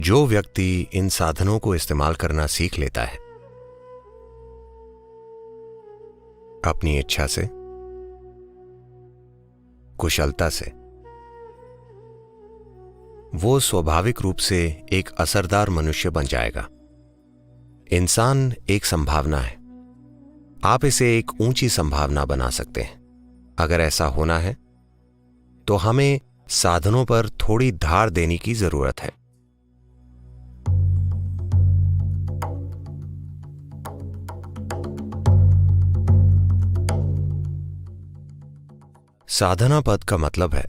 जो व्यक्ति इन साधनों को इस्तेमाल करना सीख लेता है अपनी इच्छा से, कुशलता से, वो स्वाभाविक रूप से एक असरदार मनुष्य बन जाएगा। इंसान एक संभावना है। आप इसे एक ऊंची संभावना बना सकते हैं। अगर ऐसा होना है तो हमें साधनों पर थोड़ी धार देने की जरूरत है। साधना पद का मतलब है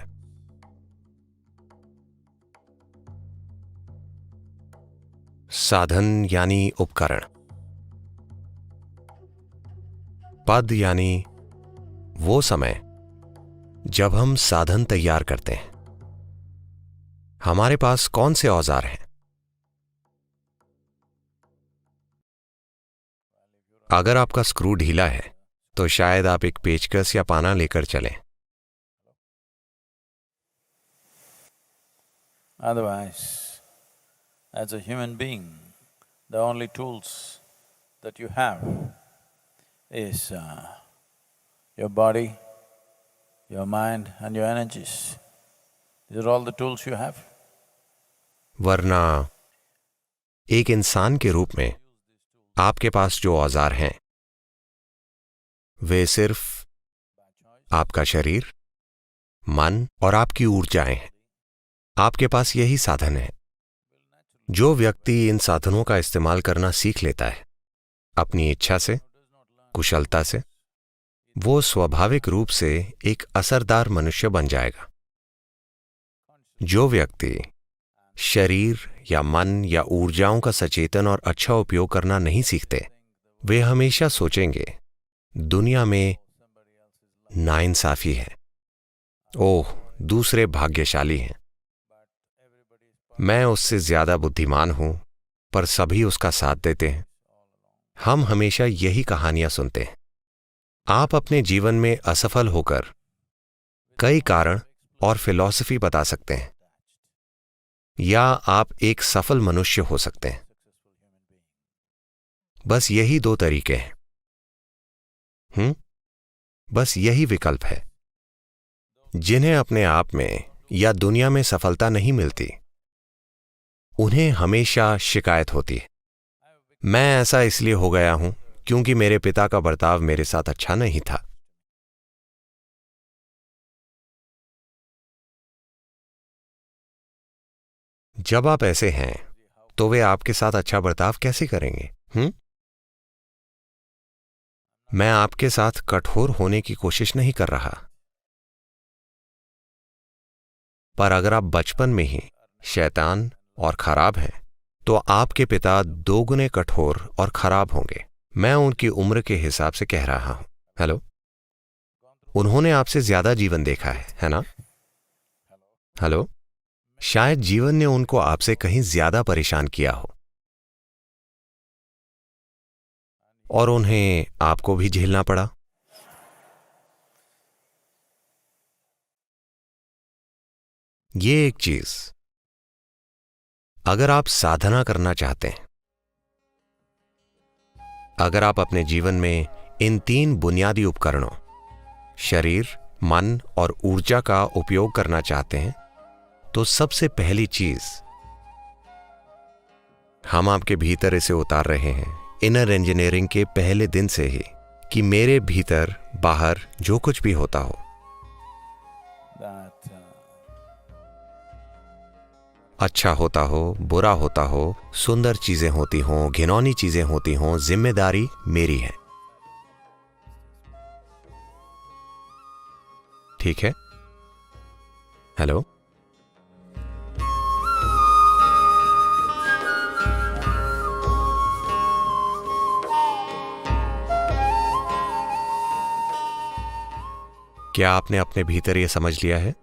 साधन यानी उपकरण, पद यानी वो समय जब हम साधन तैयार करते हैं। हमारे पास कौन से औजार हैं? अगर आपका स्क्रू ढीला है तो शायद आप एक पेचकस या पाना लेकर चलें। Otherwise, as a human being, the only tools that you have is your body, your mind and your energies. These are all the tools you have. वरना एक इंसान के रूप में आपके पास जो औजार हैं वे सिर्फ आपका शरीर, मन और आपकी ऊर्जाएं हैं। आपके पास यही साधन है। जो व्यक्ति इन साधनों का इस्तेमाल करना सीख लेता है अपनी इच्छा से, कुशलता से, वो स्वाभाविक रूप से एक असरदार मनुष्य बन जाएगा। जो व्यक्ति शरीर या मन या ऊर्जाओं का सचेतन और अच्छा उपयोग करना नहीं सीखते, वे हमेशा सोचेंगे दुनिया में नाइंसाफी है। ओह, दूसरे भाग्यशाली हैं। मैं उससे ज्यादा बुद्धिमान हूं, पर सभी उसका साथ देते हैं। हम हमेशा यही कहानियां सुनते हैं। आप अपने जीवन में असफल होकर कई कारण और फिलॉसफी बता सकते हैं, या आप एक सफल मनुष्य हो सकते हैं। बस यही दो तरीके हैं। बस यही विकल्प है। जिन्हें अपने आप में या दुनिया में सफलता नहीं मिलती, उन्हें हमेशा शिकायत होती है, मैं ऐसा इसलिए हो गया हूं क्योंकि मेरे पिता का बर्ताव मेरे साथ अच्छा नहीं था। जब आप ऐसे हैं तो वे आपके साथ अच्छा बर्ताव कैसे करेंगे? मैं आपके साथ कठोर होने की कोशिश नहीं कर रहा, पर अगर आप बचपन में ही शैतान और खराब हैं तो आपके पिता दोगुने कठोर और खराब होंगे। मैं उनकी उम्र के हिसाब से कह रहा हूं। हेलो, उन्होंने आपसे ज्यादा जीवन देखा है ना? हेलो, शायद जीवन ने उनको आपसे कहीं ज्यादा परेशान किया हो और उन्हें आपको भी झेलना पड़ा। ये एक चीज, अगर आप साधना करना चाहते हैं, अगर आप अपने जीवन में इन तीन बुनियादी उपकरणों शरीर, मन और ऊर्जा का उपयोग करना चाहते हैं, तो सबसे पहली चीज हम आपके भीतर इसे उतार रहे हैं इनर इंजीनियरिंग के पहले दिन से ही, कि मेरे भीतर बाहर जो कुछ भी होता हो, अच्छा होता हो, बुरा होता हो, सुंदर चीजें होती हों, घिनौनी चीजें होती हों, जिम्मेदारी मेरी है। ठीक है? हेलो, क्या आपने अपने भीतर यह समझ लिया है?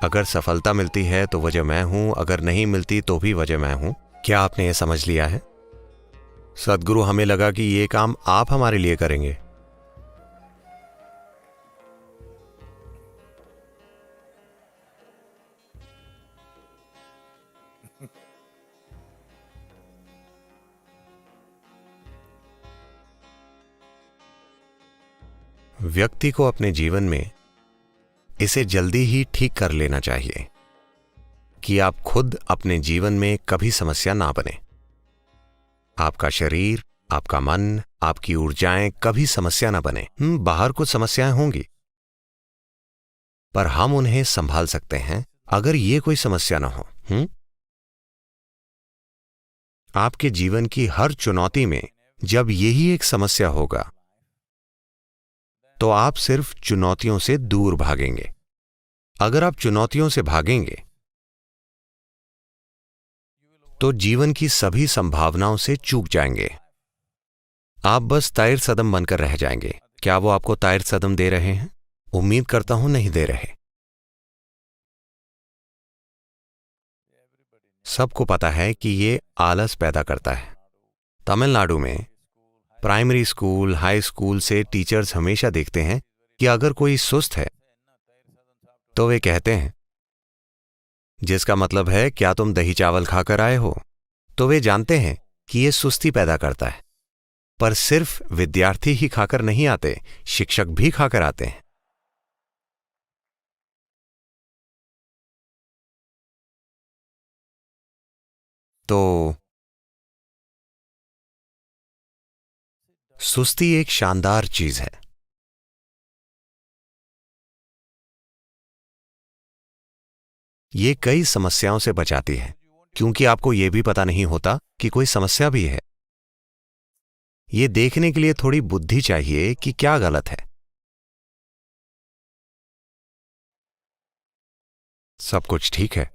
अगर सफलता मिलती है तो वजह मैं हूं, अगर नहीं मिलती तो भी वजह मैं हूं। क्या आपने यह समझ लिया है? सद्गुरु, हमें लगा कि ये काम आप हमारे लिए करेंगे। व्यक्ति को अपने जीवन में इसे जल्दी ही ठीक कर लेना चाहिए कि आप खुद अपने जीवन में कभी समस्या ना बने। आपका शरीर, आपका मन, आपकी ऊर्जाएं कभी समस्या ना बने। बाहर कुछ समस्याएं होंगी, पर हम उन्हें संभाल सकते हैं अगर ये कोई समस्या ना हो। आपके जीवन की हर चुनौती में जब यही एक समस्या होगा तो आप सिर्फ चुनौतियों से दूर भागेंगे। अगर आप चुनौतियों से भागेंगे तो जीवन की सभी संभावनाओं से चूक जाएंगे। आप बस ताइर सदम बनकर रह जाएंगे। क्या वो आपको ताइर सदम दे रहे हैं? उम्मीद करता हूं नहीं दे रहे। सबको पता है कि ये आलस पैदा करता है। तमिलनाडु में प्राइमरी स्कूल, हाई स्कूल से टीचर्स हमेशा देखते हैं कि अगर कोई सुस्त है तो वे कहते हैं, जिसका मतलब है क्या तुम दही चावल खाकर आए हो? तो वे जानते हैं कि यह सुस्ती पैदा करता है। पर सिर्फ विद्यार्थी ही खाकर नहीं आते, शिक्षक भी खाकर आते हैं। तो सुस्ती एक शानदार चीज है। ये कई समस्याओं से बचाती है, क्योंकि आपको यह भी पता नहीं होता कि कोई समस्या भी है। ये देखने के लिए थोड़ी बुद्धि चाहिए कि क्या गलत है। सब कुछ ठीक है।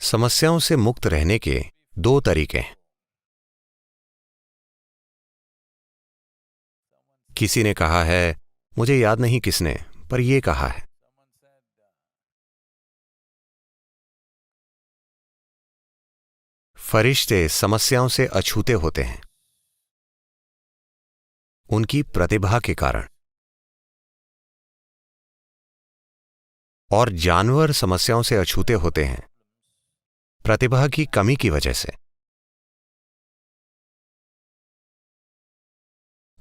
समस्याओं से मुक्त रहने के दो तरीके हैं। किसी ने कहा है, मुझे याद नहीं किसने, पर यह कहा है, फरिश्ते समस्याओं से अछूते होते हैं उनकी प्रतिभा के कारण, और जानवर समस्याओं से अछूते होते हैं प्रतिभा की कमी की वजह से।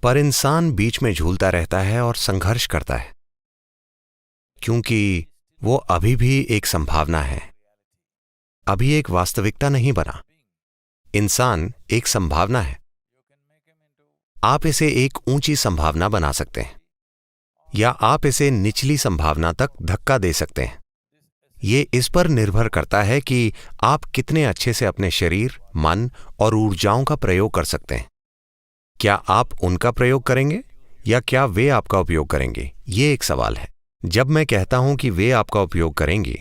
पर इंसान बीच में झूलता रहता है और संघर्ष करता है, क्योंकि वो अभी भी एक संभावना है, अभी एक वास्तविकता नहीं बना। इंसान एक संभावना है। आप इसे एक ऊंची संभावना बना सकते हैं, या आप इसे निचली संभावना तक धक्का दे सकते हैं। ये इस पर निर्भर करता है कि आप कितने अच्छे से अपने शरीर, मन और ऊर्जाओं का प्रयोग कर सकते हैं। क्या आप उनका प्रयोग करेंगे या क्या वे आपका उपयोग करेंगे? ये एक सवाल है। जब मैं कहता हूं कि वे आपका उपयोग करेंगे,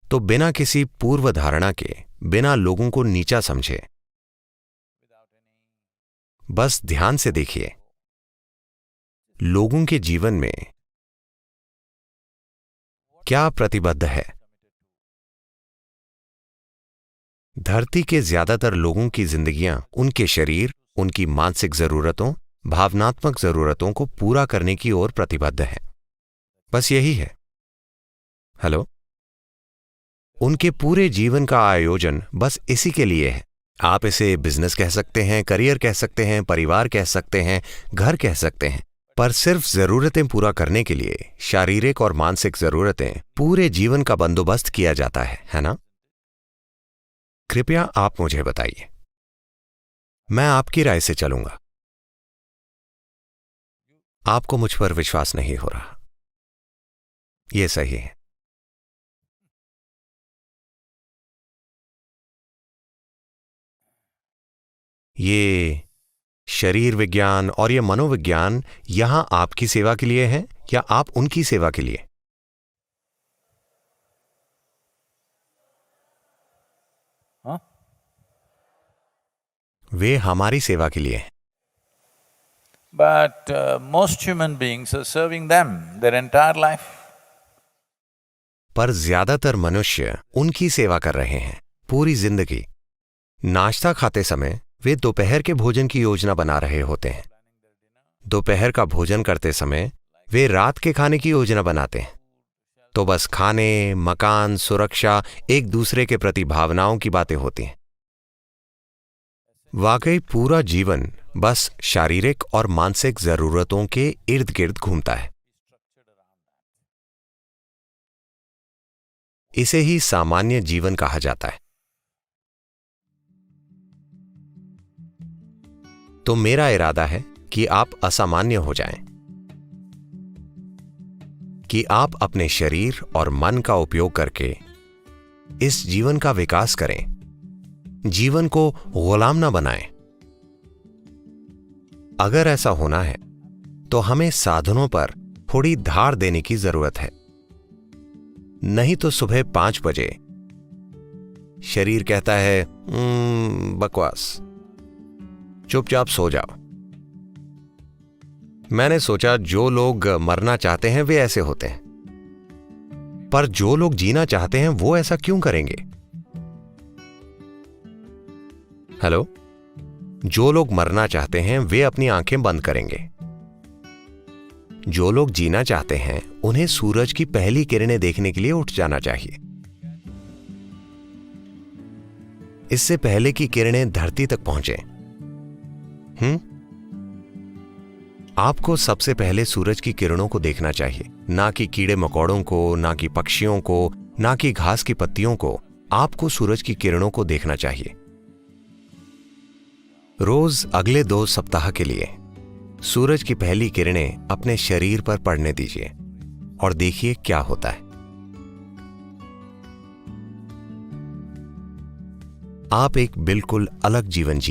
तो बिना किसी पूर्व धारणा के, बिना लोगों को नीचा समझे, बस ध्यान से देखिए लोगों के जीवन में क्या प्रतिबद्ध है। धरती के ज्यादातर लोगों की जिंदगियां उनके शरीर, उनकी मानसिक जरूरतों, भावनात्मक जरूरतों को पूरा करने की ओर प्रतिबद्ध है। बस यही है। हेलो, उनके पूरे जीवन का आयोजन बस इसी के लिए है। आप इसे बिजनेस कह सकते हैं, करियर कह सकते हैं, परिवार कह सकते हैं, घर कह सकते हैं, पर सिर्फ जरूरतें पूरा करने के लिए, शारीरिक और मानसिक जरूरतें, पूरे जीवन का बंदोबस्त किया जाता है ना? कृपया आप मुझे बताइए, मैं आपकी राय से चलूंगा। आपको मुझ पर विश्वास नहीं हो रहा। यह सही है। ये शरीर विज्ञान और ये मनोविज्ञान यहां आपकी सेवा के लिए है या आप उनकी सेवा के लिए? हाँ? वे हमारी सेवा के लिए हैं। But most human beings are serving them their entire life. पर ज्यादातर मनुष्य उनकी सेवा कर रहे हैं पूरी जिंदगी। नाश्ता खाते समय वे दोपहर के भोजन की योजना बना रहे होते हैं। दोपहर का भोजन करते समय वे रात के खाने की योजना बनाते हैं। तो बस खाने, मकान, सुरक्षा, एक दूसरे के प्रति भावनाओं की बातें होती हैं। वाकई पूरा जीवन बस शारीरिक और मानसिक जरूरतों के इर्द गिर्द घूमता है। इसे ही सामान्य जीवन कहा जाता है। तो मेरा इरादा है कि आप असामान्य हो जाएं, कि आप अपने शरीर और मन का उपयोग करके इस जीवन का विकास करें, जीवन को गुलाम ना बनाएं। अगर ऐसा होना है तो हमें साधनों पर थोड़ी धार देने की जरूरत है। नहीं तो सुबह 5 बजे शरीर कहता है बकवास, चुपचाप सो जाओ। मैंने सोचा जो लोग मरना चाहते हैं वे ऐसे होते हैं, पर जो लोग जीना चाहते हैं वो ऐसा क्यों करेंगे? हेलो, जो लोग मरना चाहते हैं वे अपनी आंखें बंद करेंगे। जो लोग जीना चाहते हैं उन्हें सूरज की पहली किरणें देखने के लिए उठ जाना चाहिए, इससे पहले कि किरणें धरती तक पहुंचे। आपको सबसे पहले सूरज की किरणों को देखना चाहिए, ना कि कीड़े मकोड़ों को, ना कि पक्षियों को, ना कि घास की पत्तियों को। आपको सूरज की किरणों को देखना चाहिए। रोज अगले 2 सप्ताह के लिए सूरज की पहली किरणें अपने शरीर पर पड़ने दीजिए और देखिए क्या होता है। आप एक बिल्कुल अलग जीवन जी